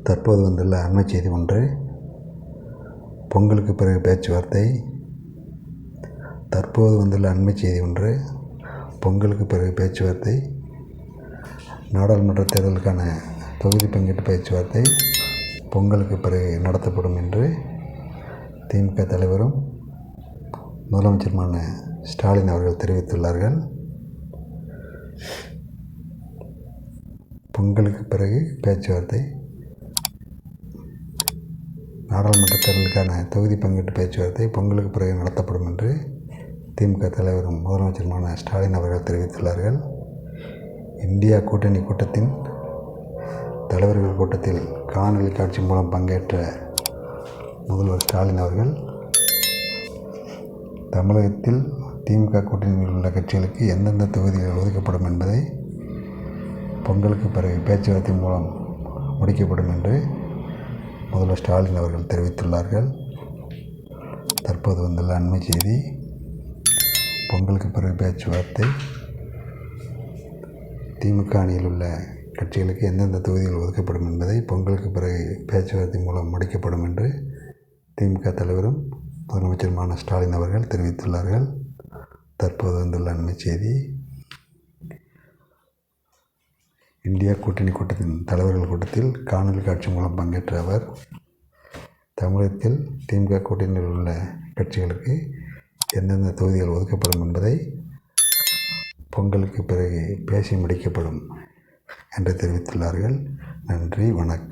தற்போது வந்துள்ள அண்மை செய்தி ஒன்று. பொங்கலுக்கு பிறகு பேச்சுவார்த்தை. தற்போது வந்துள்ள அண்மை செய்தி ஒன்று. பொங்கலுக்கு பிறகு பேச்சுவார்த்தை. நாடாளுமன்ற தேர்தலுக்கான தொகுதி பங்கீட்டு பேச்சுவார்த்தை பொங்கலுக்கு பிறகு நடத்தப்படும் என்று திமுக தலைவரும் முதலமைச்சருமான ஸ்டாலின் அவர்கள் தெரிவித்துள்ளார்கள். பொங்கலுக்கு பிறகு பேச்சுவார்த்தை. நாடாளுமன்ற தேர்தலுக்கான தொகுதி பங்கீட்டு பேச்சுவார்த்தை பொங்கலுக்கு பிறகு நடத்தப்படும் என்று திமுக தலைவரும் முதலமைச்சருமான ஸ்டாலின் அவர்கள் தெரிவித்துள்ளார்கள். இந்தியா கூட்டணி கூட்டத்தின் தலைவர்கள் கூட்டத்தில் காணொலி காட்சி மூலம் பங்கேற்ற முதல்வர் ஸ்டாலின் அவர்கள் தமிழகத்தில் திமுக கூட்டணியில் உள்ள கட்சிகளுக்கு எந்தெந்த தொகுதிகள் ஒதுக்கப்படும் என்பதை பொங்கலுக்கு பிறகு பேச்சுவார்த்தை மூலம் முடிக்கப்படும் என்று முதல்வர் ஸ்டாலின் அவர்கள் தெரிவித்துள்ளார்கள். தற்போது வந்துள்ள அண்மை செய்தி. பொங்கலுக்கு பிறகு பேச்சுவார்த்தை. திமுக அணியில் உள்ள கட்சிகளுக்கு எந்தெந்த தொகுதிகள் ஒதுக்கப்படும் என்பதை பொங்கலுக்கு பிறகு பேச்சுவார்த்தை மூலம் முடிக்கப்படும் என்று திமுக தலைவரும் முதலமைச்சருமான ஸ்டாலின் அவர்கள் தெரிவித்துள்ளார்கள். தற்போது வந்துள்ள அண்மை செய்தி. இந்தியா கூட்டணி கூட்டத்தின் தலைவர்கள் கூட்டத்தில் காணொலி காட்சி மூலம் பங்கேற்ற அவர் தமிழகத்தில் திமுக கூட்டணியில் உள்ள கட்சிகளுக்கு எந்தெந்த தொகுதிகள் ஒதுக்கப்படும் என்பதை பொங்கலுக்கு பிறகு பேசி முடிக்கப்படும் என்று தெரிவித்துள்ளார்கள். நன்றி, வணக்கம்.